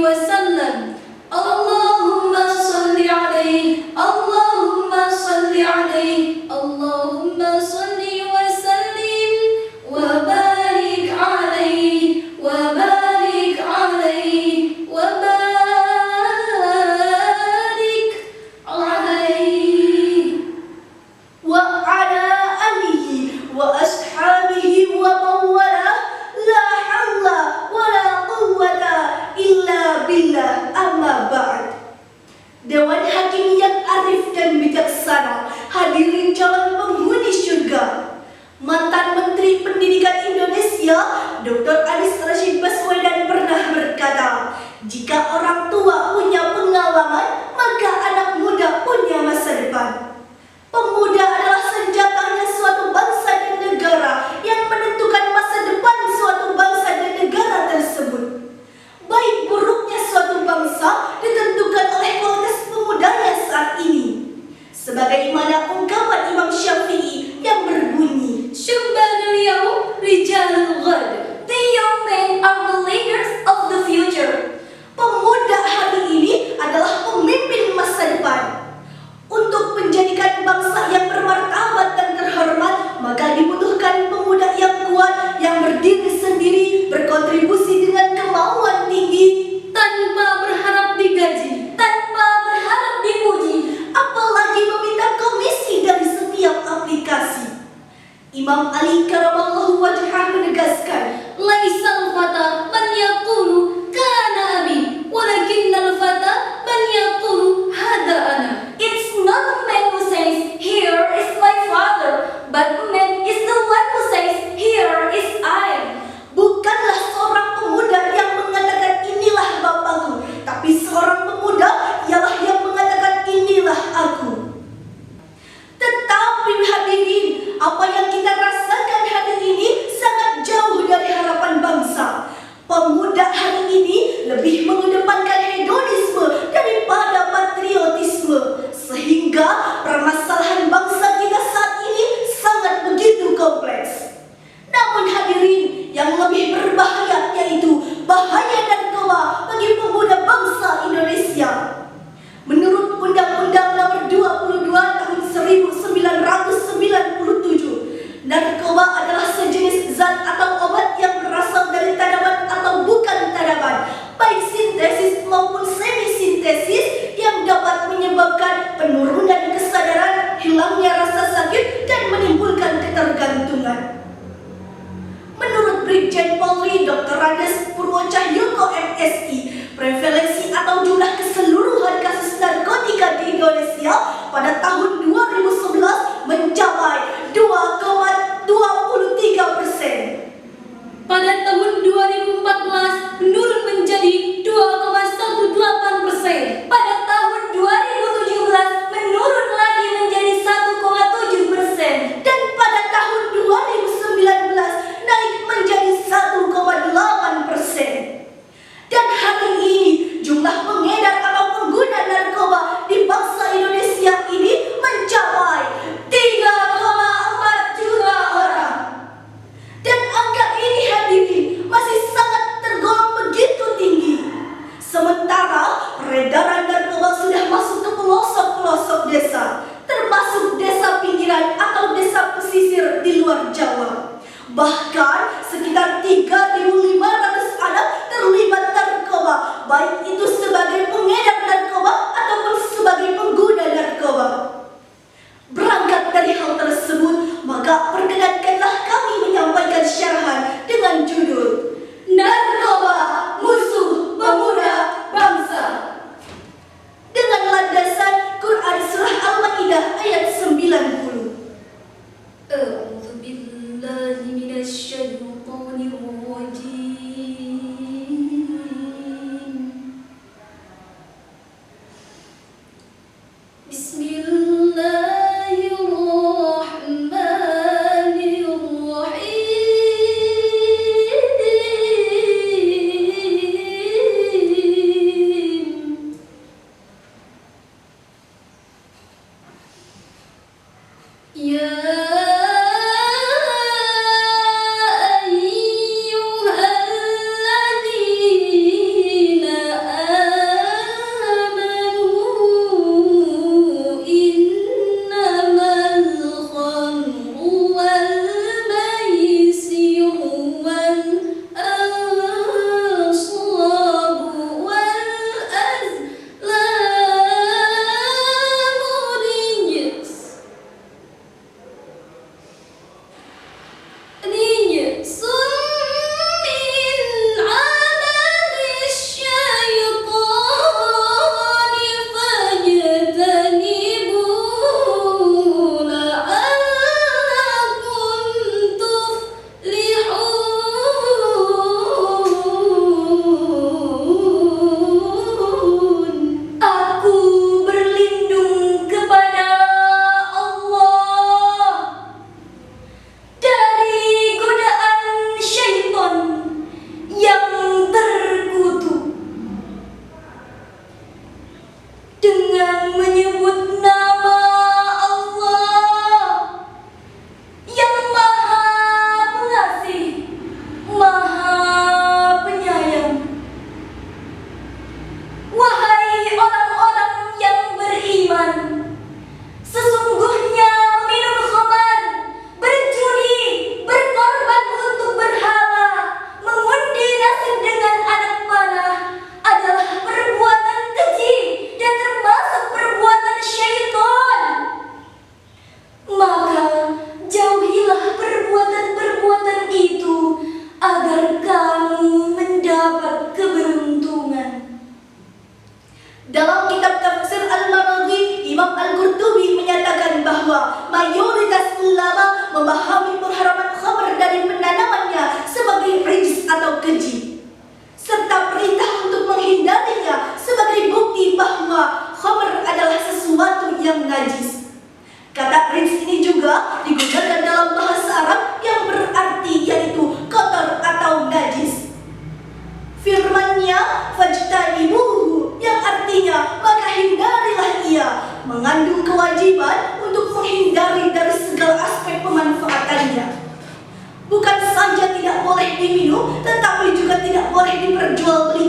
وسلم اللهم صل عليه اللهم صل عليه اللهم صل وسلم وبارك عليه وبارك عليه وبارك عليه وعلى آله وأصحابه ومن والاه لا حول ولا قوة إلا بالله أما بعد. Dewan Hakim yang arif dan bijaksana, hadirin calon penghuni surga. Mantan Menteri Pendidikan Indonesia Dr. Anies Rashid Baswedan pernah berkata, jika orang tua punya pengalaman, maka anak muda punya masa depan. Pemuda adalah senjatanya suatu bangsa dan negara yang menentukan masa depan suatu bangsa dan negara tersebut. Baik buruknya suatu bangsa ditentukan oleh kualitas pemudanya saat ini. Sebagaimana ungkapan Imam Syafi'i yang berbunyi, شبان اليوم رجال الغد. The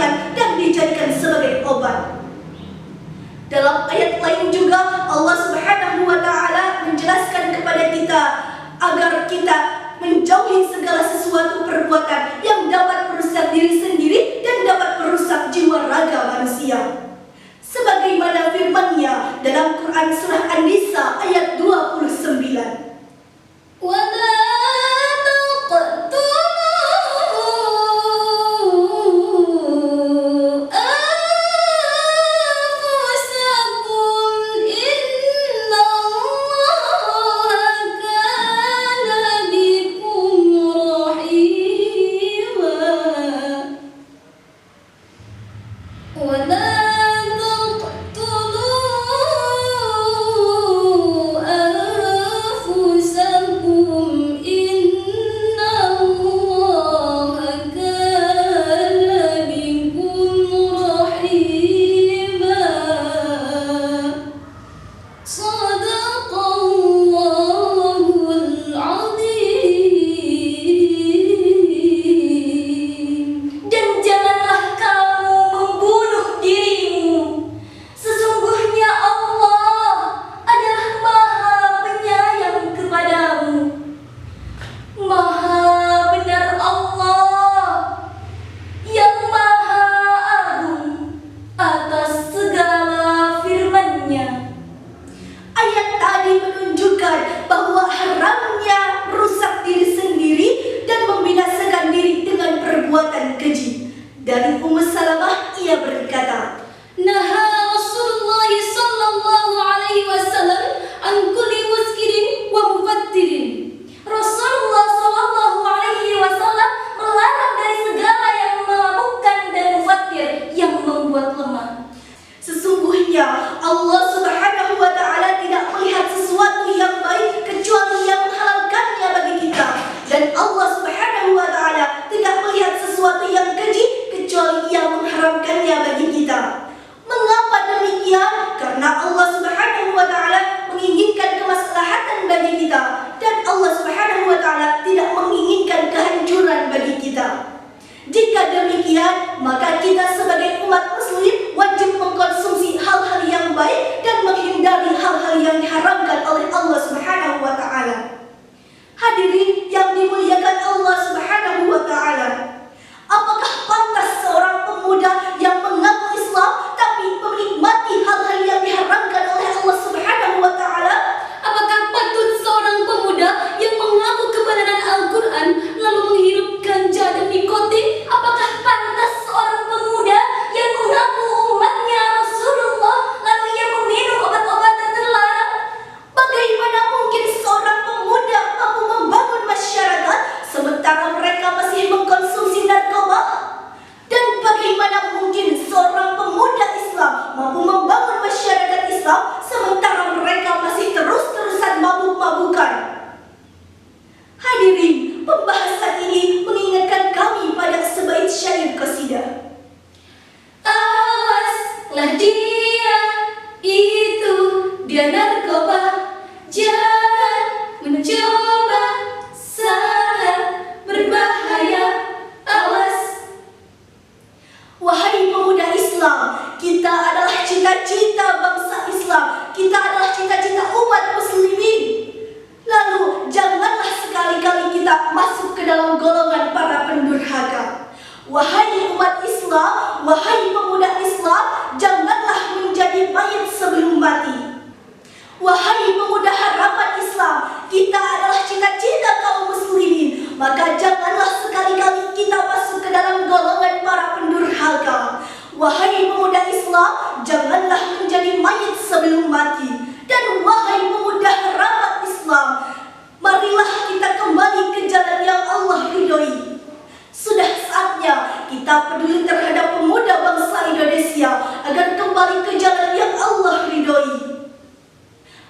dimandikan dan dijadikan sebagai obat. Dalam ayat lain juga Allah Subhanahu wa taala menjelaskan kepada kita agar kita menjauhi segala sesuatu perbuatan yang dapat merusak diri sendiri dan dapat merusak jiwa raga manusia. Sebagaimana firman-Nya dalam Quran surah An-Nisa ayat 29. ولا تقتلوا أنفسكم إن الله كان بكم رحيما ولا Dari Ummu Salamah ia berkata, Naha Rasulullah sallallahu alaihi wasallam an kulli muskirin wa mufattirin. Rasulullah sallallahu alaihi wasallam melarang dari segala yang memabukkan dan mufattir yang membuat lemah. Sesungguhnya Allah Subhanahu wa taala tidak melihat sesuatu yang baik kecuali yang menghalalkannya bagi kita, dan Allah Subhanahu wa taala tidak melihat sesuatu yang keji kecuali yang mengharamkannya bagi kita. Mengapa demikian? Karena Allah Subhanahu wa taala menginginkan kemaslahatan bagi kita, dan Allah Subhanahu wa taala tidak menginginkan kehancuran bagi kita. Jika demikian, maka kita sebagai umat muslim wajib mengkonsumsi hal-hal yang baik dan menghindari hal-hal yang diharamkan oleh Allah Subhanahu wa taala. Hadirin yang dimuliakan Allah Subhanahu wa taala, apakah pantas seorang pemuda yang mengaku Islam tapi menikmati hal-hal yang diharamkan oleh Allah Subhanahu wa taala? Apakah patut seorang pemuda yang mengaku kebenaran Al-Quran lalu menghirup ganja dan nikotin? Apakah pantas seorang pemuda yang mengaku umatnya Rasulullah lalu ia meminum obat-obatan terlarang? Bagaimana mungkin seorang pemuda mampu membangun masyarakat sementara mereka masih mengkonsumsi narkoba? Dan bagaimana mungkin seorang pemuda Islam mampu membangun masyarakat Islam sementara mereka masih terus-terusan mabuk-mabukan? Hadirin, pembahasan ini mengingatkan kami pada sebaik syair qasidah. Awaslah dia, itu dia narkoba, jangan mencoba, sangat berbahaya, awas. Wahai pemuda Islam, kita adalah cita-cita bangsa Islam, kita adalah cita-cita umat muslimin. Lalu janganlah sekali-kali kita masuk ke dalam golongan para pendurhaka. Wahai umat Islam, wahai pemuda Islam, janganlah menjadi mayat sebelum mati. Wahai pemuda harapan Islam, kita adalah cita-cita kaum muslimin, maka janganlah sekali-kali kita masuk ke dalam golongan para pendurhaka. Wahai pemuda Islam, janganlah menjadi mayat sebelum mati. Dan wahai pemuda harapan Islam, marilah kita kembali ke jalan yang Allah ridhoi. Sudah saatnya kita peduli terhadap pemuda bangsa Indonesia agar kembali ke jalan yang Allah ridhoi.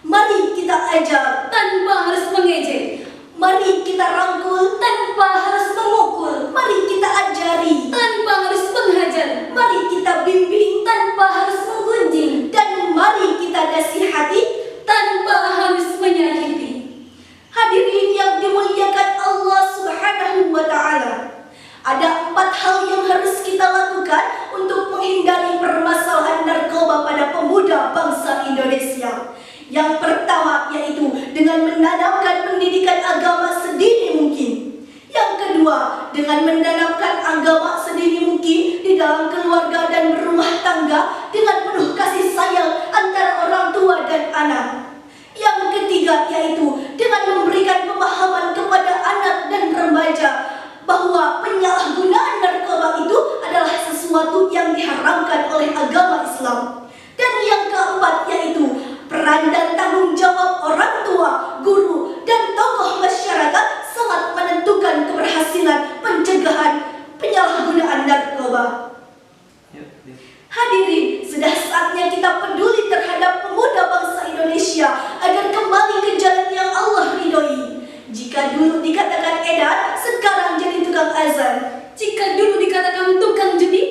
Mari kita ajak Tanpa harus mengejek, mari kita rangkul tanpa harus memukul, mari kita ajari, tanpa harus menghajar, mari kita bimbing, tanpa harus menggunjing, dan mari kita nasihati tanpa harus menyakiti. Hadirin yang dimuliakan Allah Subhanahu wa taala, ada 4 hal yang harus kita lakukan tangga dengan penuh kasih sayang antara orang tua dan anak. Yang ketiga yaitu dengan memberikan pemahaman kepada anak dan remaja bahwa penyalahgunaan narkoba itu adalah sesuatu yang diharamkan oleh agama Islam. Dan yang keempat yaitu peran dan tanggung jawab orang tua, guru, dan tokoh masyarakat sangat menentukan keberhasilan pencegahan penyalahgunaan narkoba. Hadirin, sudah saatnya kita peduli terhadap pemuda bangsa Indonesia agar kembali ke jalan yang Allah ridhoi. Jika dulu dikatakan edar, sekarang jadi tukang azan. Jika dulu dikatakan tukang judi,